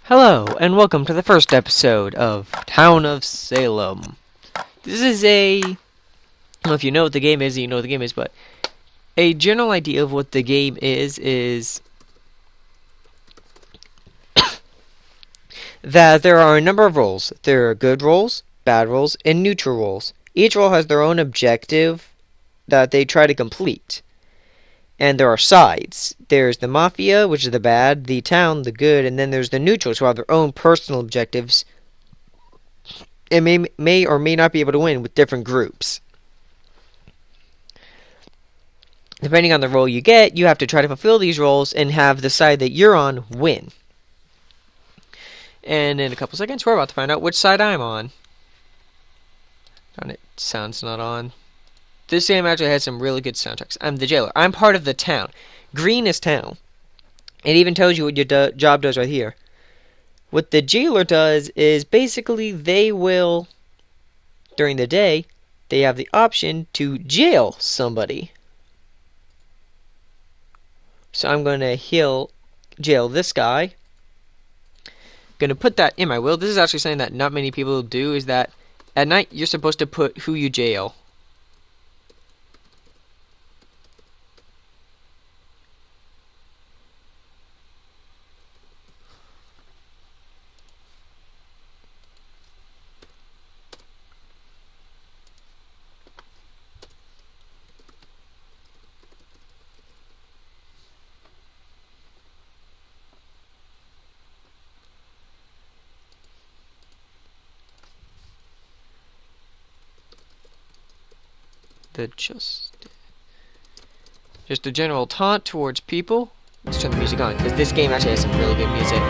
Hello, and welcome to the first episode of Town of Salem. This is I don't know if you know what the game is, you know what the game is, but a general idea of what the game is that there are a number of roles. There are good roles, bad roles, and neutral roles. Each role has their own objective that they try to complete. And there are sides. There's the Mafia, which is the bad, the Town, the good, and then there's the neutrals, who have their own personal objectives and may or may not be able to win with different groups. Depending on the role you get, you have to try to fulfill these roles and have the side that you're on win. And in a couple seconds, we're about to find out which side I'm on. Darn it, sound's not on. This game actually has some really good soundtracks. I'm the jailer. I'm part of the town. Green is town. It even tells you what your job does right here. What the jailer does is basically they will, during the day, they have the option to jail somebody. So I'm going to jail this guy. Going to put that in my will. This is actually something that not many people do, is that at night you're supposed to put who you jail. Just a general taunt towards people. Let's turn the music on, because this game actually has some really good music.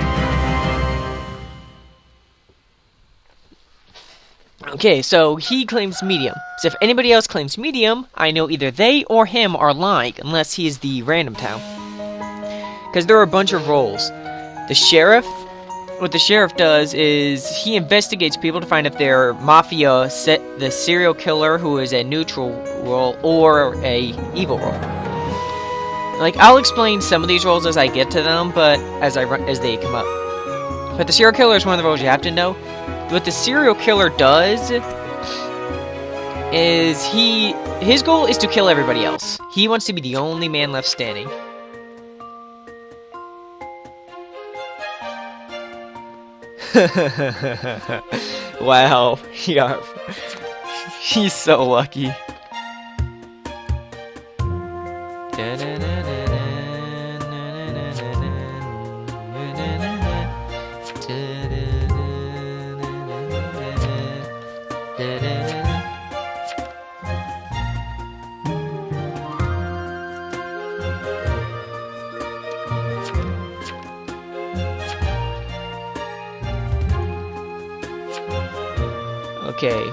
Okay, so he claims medium. So if anybody else claims medium, I know either they or him are lying, unless he is the random town. Because there are a bunch of roles. The sheriff, what the sheriff does is he investigates people to find if they're mafia, the serial killer who is a neutral role or a evil role. Like, I'll explain some of these roles as I get to them, but as they come up. But the serial killer is one of the roles you have to know. What the serial killer does is his goal is to kill everybody else. He wants to be the only man left standing. Wow, yeah, he's so lucky. Okay.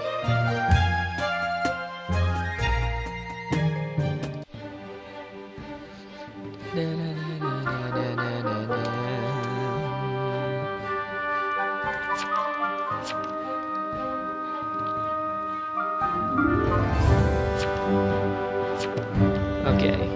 Okay.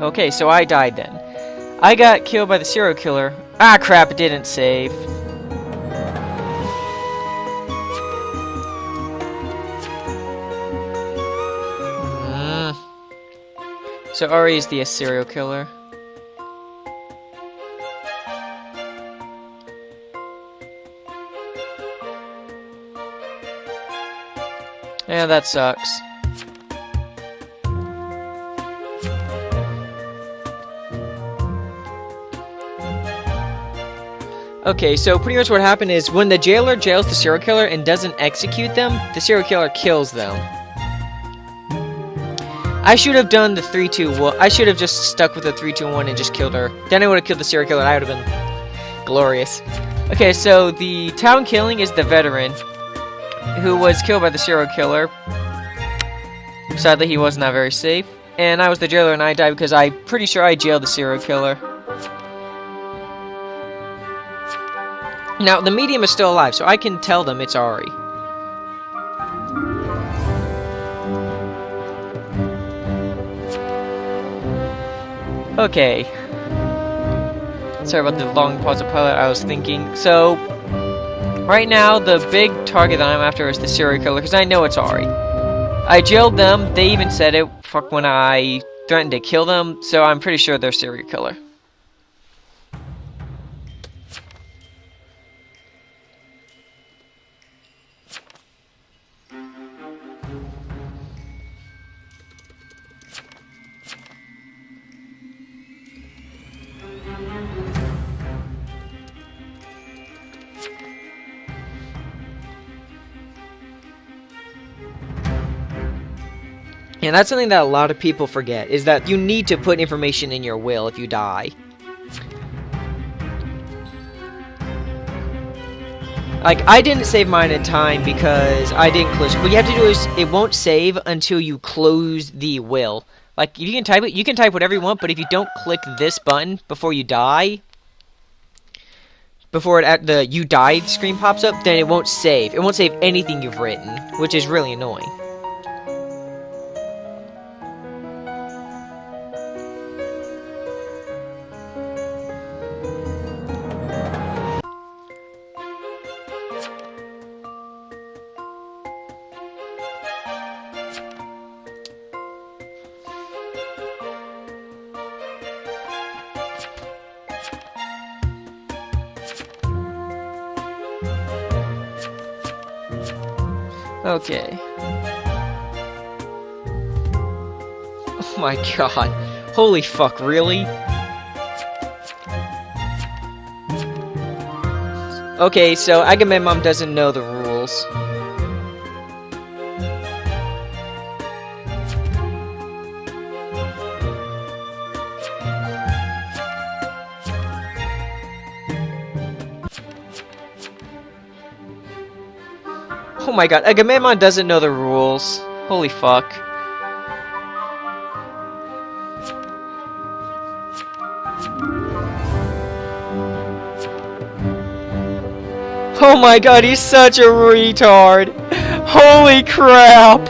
Okay, so I died then. I got killed by the serial killer. Ah, crap, it didn't save. So Ari is the serial killer. Yeah, that sucks. Okay, so pretty much what happened is when the jailer jails the serial killer and doesn't execute them, the serial killer kills them. I should have done the 3-2. Well, I should have just stuck with the 3-2-1 and just killed her. Then I would have killed the serial killer. I would have been glorious. Okay, so the town killing is the veteran who was killed by the serial killer. Sadly, he was not very safe. And I was the jailer and I died because I'm pretty sure I jailed the serial killer. Now, the medium is still alive, so I can tell them it's Ari. Okay. Sorry about the long pause of pilot, I was thinking. So, right now, the big target that I'm after is the serial killer, because I know it's Ari. I jailed them, they even said it, fuck, when I threatened to kill them, so I'm pretty sure they're serial killer. And that's something that a lot of people forget, is that you need to put information in your will if you die. Like, I didn't save mine in time because I didn't close. What you have to do is, it won't save until you close the will. Like, if you can type it, you can type whatever you want, but if you don't click this button before you die, before the you died screen pops up, then it won't save. It won't save anything you've written, which is really annoying. Okay. Oh my god. Holy fuck, really? Okay, so Agamemnon doesn't know the rules. Oh my god, Agamemnon doesn't know the rules. Holy fuck. Oh my god, he's such a retard. Holy crap.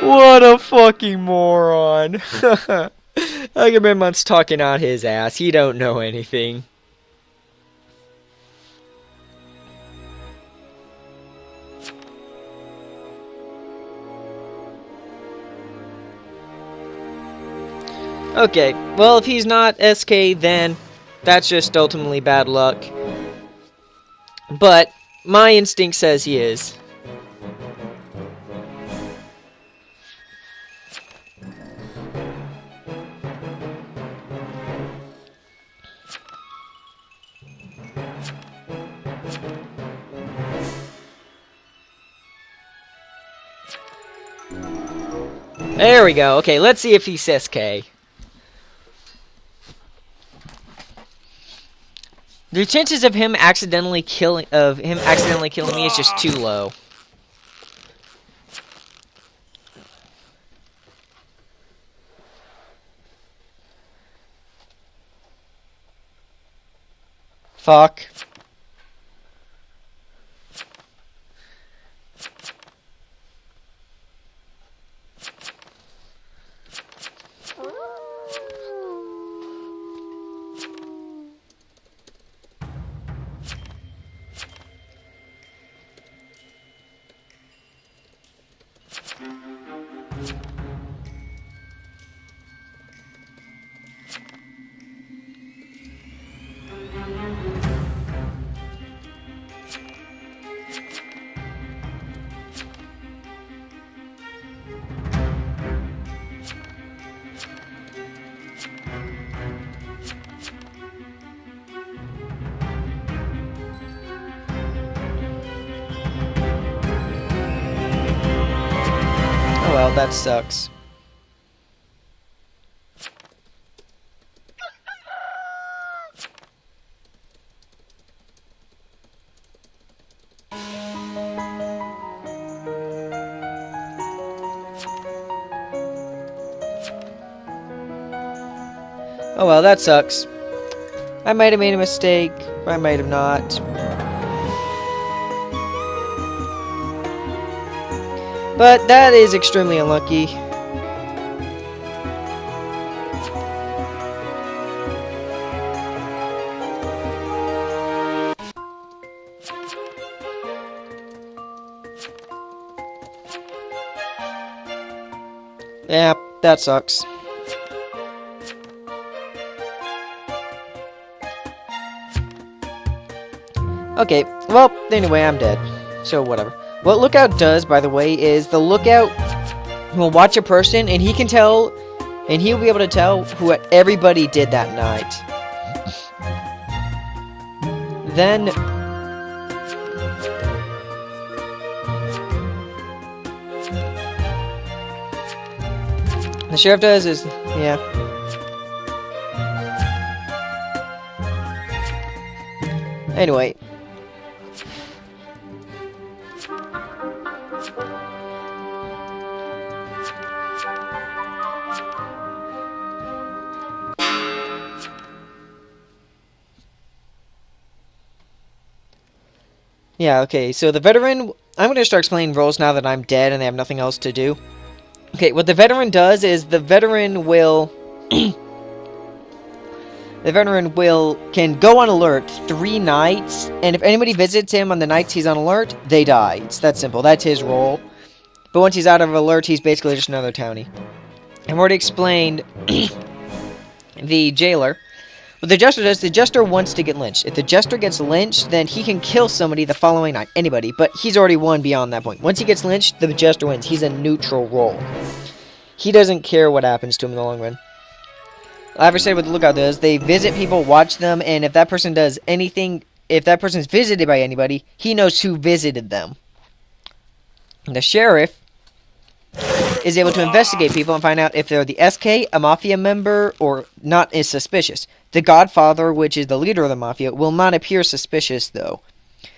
What a fucking moron. Agamemnon's talking out his ass. He don't know anything. Okay, well, if he's not SK, then that's just ultimately bad luck. But my instinct says he is. There we go. Okay, let's see if he's SK. The chances of him accidentally killing me is just too low. Fuck. well, that sucks. Oh well, that sucks. I might have made a mistake, I might have not. But that is extremely unlucky. Yeah, that sucks. Okay, well, anyway, I'm dead. So, whatever. What Lookout does, by the way, is the Lookout will watch a person, and he can tell, and he'll be able to tell who everybody did that night. Then, the sheriff does is, yeah. Anyway. Yeah, okay, so the veteran, I'm going to start explaining roles now that I'm dead and they have nothing else to do. Okay, what the veteran does is the veteran will... can go on alert 3 nights, and if anybody visits him on the nights he's on alert, they die. It's that simple. That's his role. But once he's out of alert, he's basically just another townie. I've already explained the jailer. What the jester does, the jester wants to get lynched. If the jester gets lynched, then he can kill somebody the following night. Anybody. But he's already won beyond that point. Once he gets lynched, the jester wins. He's a neutral role. He doesn't care what happens to him in the long run. Like I said, what the Lookout does, they visit people, watch them, and if that person does anything, if that person's visited by anybody, he knows who visited them. And the sheriff is able to investigate people and find out if they're the SK, a mafia member, or not is suspicious. The Godfather, which is the leader of the mafia, will not appear suspicious, though.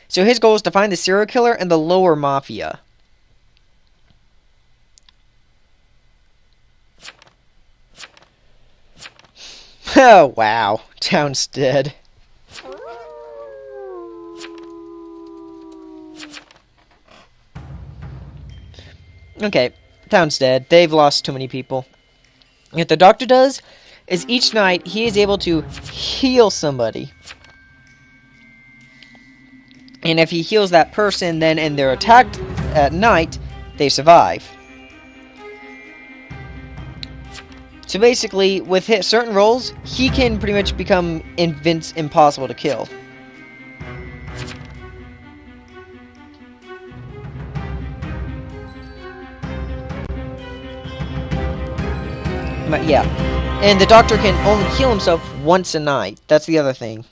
So his goal is to find the serial killer and the lower mafia. Oh, wow. Town's dead. Okay, town's dead. They've lost too many people. What the doctor does is each night he is able to heal somebody. And if he heals that person, then and they're attacked at night, they survive. So basically, with certain roles, he can pretty much become impossible to kill. But yeah. And the doctor can only heal himself once a night. That's the other thing.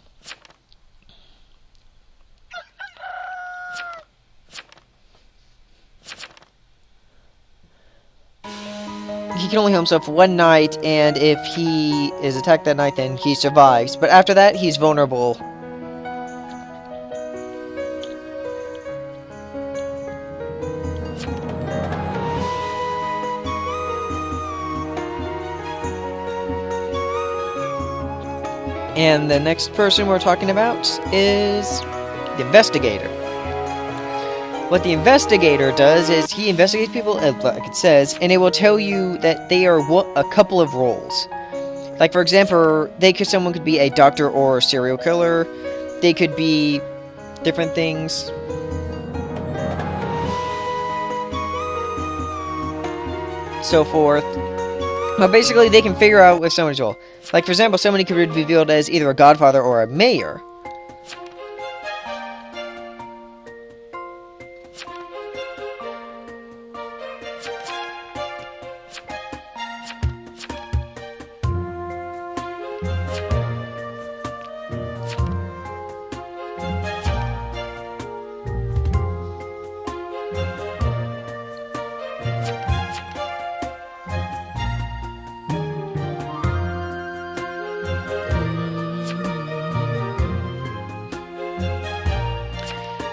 He can only heal himself one night, and if he is attacked that night, then he survives. But after that, he's vulnerable. And the next person we're talking about is the investigator. What the investigator does is he investigates people, like it says, and it will tell you that they are a couple of roles. Like, for example, someone could be a doctor or a serial killer. They could be different things. So forth. But basically, they can figure out if someone's role. Like, for example, somebody could be revealed as either a godfather or a mayor.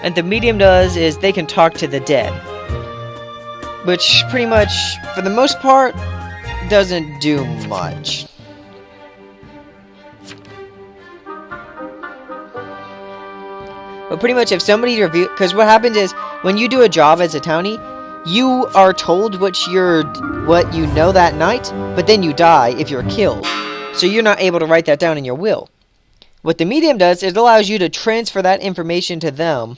And the medium does is they can talk to the dead. Which pretty much, for the most part, doesn't do much. But pretty much if somebody review, because what happens is when you do a job as a townie, you are told what you know that night, but then you die if you're killed. So you're not able to write that down in your will. What the medium does is it allows you to transfer that information to them.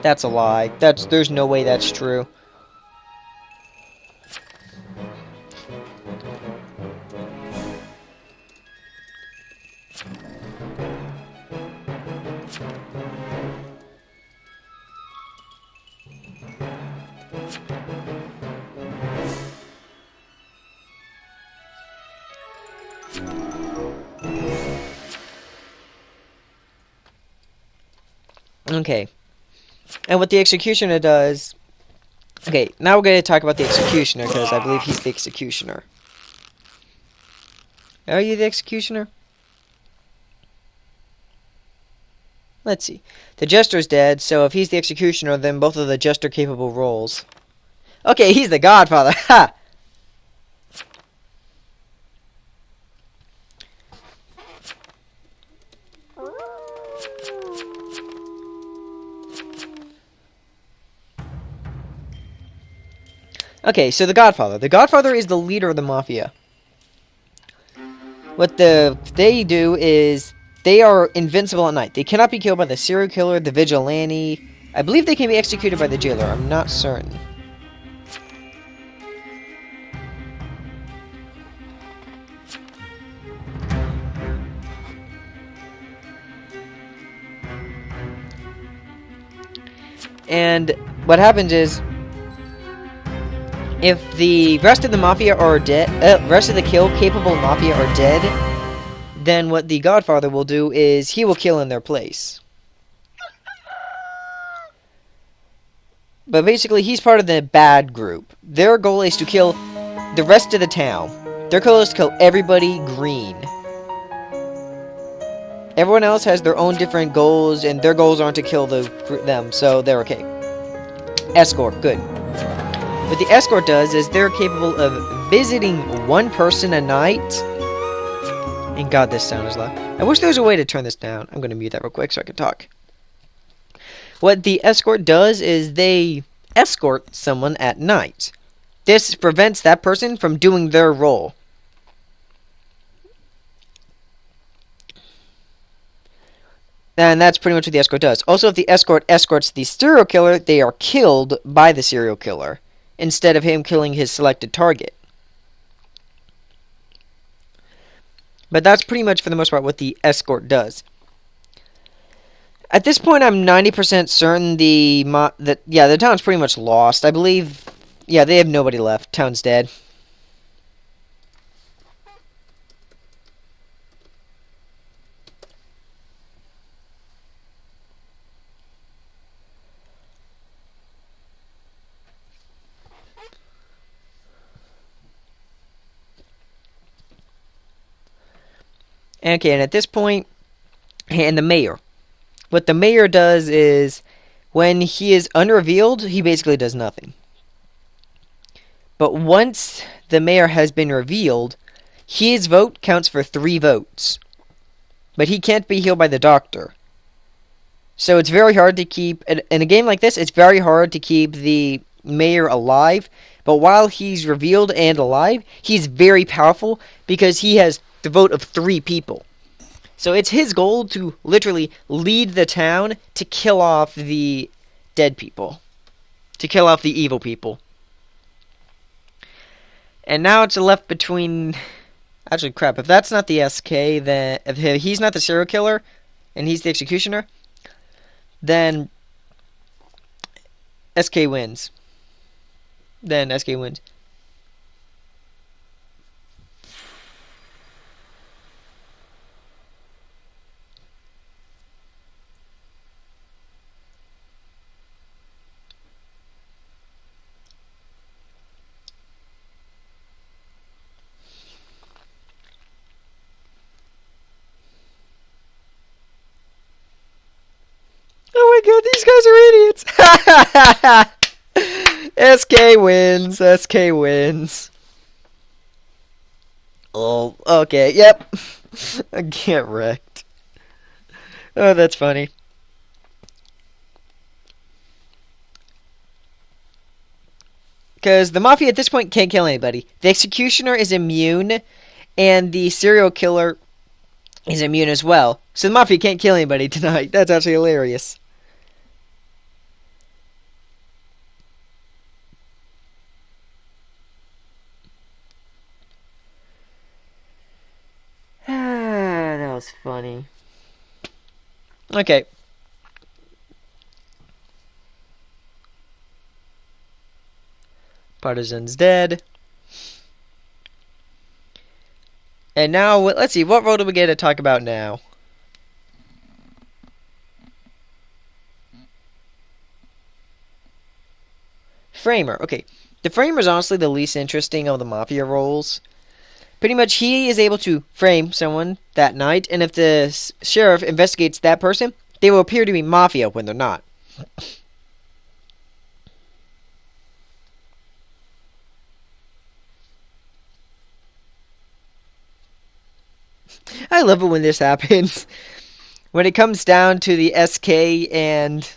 That's a lie. There's no way that's true. Okay. And what the executioner does... Okay, now we're going to talk about the executioner, because I believe he's the executioner. Are you the executioner? Let's see. The jester's dead, so if he's the executioner, then both of the jester-capable roles. Okay, he's the godfather. Ha! Okay, so the Godfather. The Godfather is the leader of the Mafia. What they do is they are invincible at night. They cannot be killed by the serial killer, the vigilante. I believe they can be executed by the jailer. I'm not certain. And what happens is, if the rest of the Mafia are dead, rest of the kill-capable Mafia are dead, then what the Godfather will do is he will kill in their place. But basically, he's part of the bad group. Their goal is to kill the rest of the town. Their goal is to kill everybody green. Everyone else has their own different goals, and their goals aren't to kill them, so they're okay. Escort, good. What the escort does is they're capable of visiting one person a night. And God, this sound is loud. I wish there was a way to turn this down. I'm going to mute that real quick so I can talk. What the escort does is they escort someone at night. This prevents that person from doing their role. And that's pretty much what the escort does. Also, if the escort escorts the serial killer, they are killed by the serial killer, instead of him killing his selected target. But that's pretty much, for the most part, what the escort does. At this point, I'm 90% certain the town's pretty much lost. I believe, yeah, they have nobody left. Town's dead. Okay, and at this point, and the mayor. What the mayor does is, when he is unrevealed, he basically does nothing. But once the mayor has been revealed, his vote counts for 3 votes. But he can't be healed by the doctor. So it's very hard to keep, in a game like this, it's very hard to keep the mayor alive. But while he's revealed and alive, he's very powerful because he has the vote of 3 people. So it's his goal to literally lead the town to kill off the dead people. To kill off the evil people. And now it's left between... Actually, crap, if that's not the SK, then... If he's not the serial killer, and he's the executioner, then... SK wins. Then SK wins. SK wins. SK wins. Oh, okay. Yep. I get wrecked. Oh, that's funny. Because the Mafia at this point can't kill anybody. The Executioner is immune, and the Serial Killer is immune as well. So the Mafia can't kill anybody tonight. That's actually hilarious. That was funny. Okay. Partisan's dead. And now, let's see, what role do we get to talk about now? Framer. Okay. The Framer is honestly the least interesting of the Mafia roles. Pretty much, he is able to frame someone that night, and if the sheriff investigates that person, they will appear to be Mafia when they're not. I love it when this happens. When it comes down to the SK and...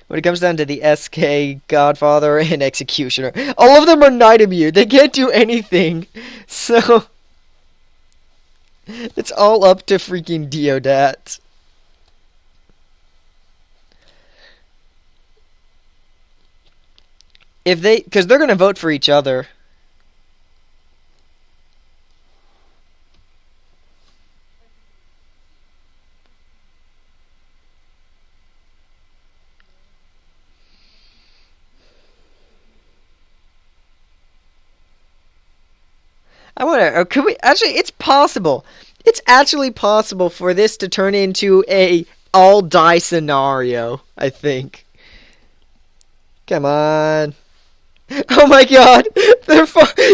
When it comes down to the SK, Godfather, and Executioner. All of them are night immune. They can't do anything. So... It's all up to freaking Deodat. If they... Because they're going to vote for each other. I wonder, could we, actually, it's possible. It's actually possible for this to turn into a all-die scenario, I think. Come on. Oh my god!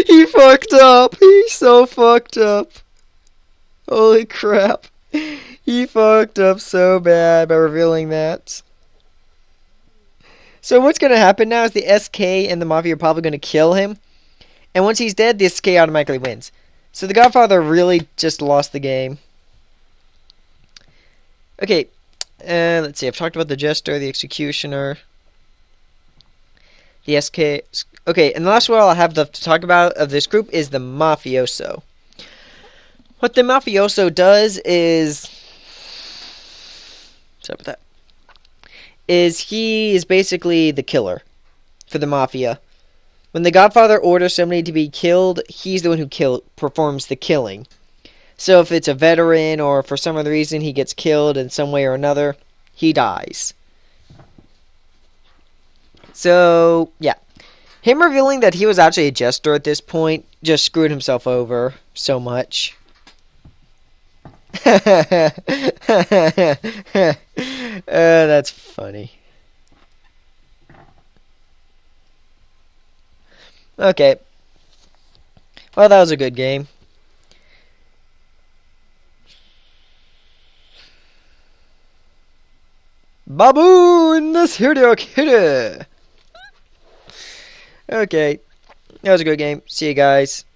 He fucked up! He so fucked up! Holy crap. He fucked up so bad by revealing that. So what's gonna happen now is the SK and the Mafia are probably gonna kill him. And once he's dead, the SK automatically wins. So the Godfather really just lost the game. Okay, let's see. I've talked about the Jester, the Executioner, the SK. Okay, and the last one I'll have to talk about of this group is the Mafioso. What the Mafioso does is... What's up with that? Is he is basically the killer for the Mafia. When the Godfather orders somebody to be killed, he's the one who performs the killing. So if it's a veteran or for some other reason he gets killed in some way or another, he dies. So, yeah. Him revealing that he was actually a jester at this point just screwed himself over so much. That's funny. Okay. Well, that was a good game. Baboon, the serial killer. Okay. That was a good game. See you guys.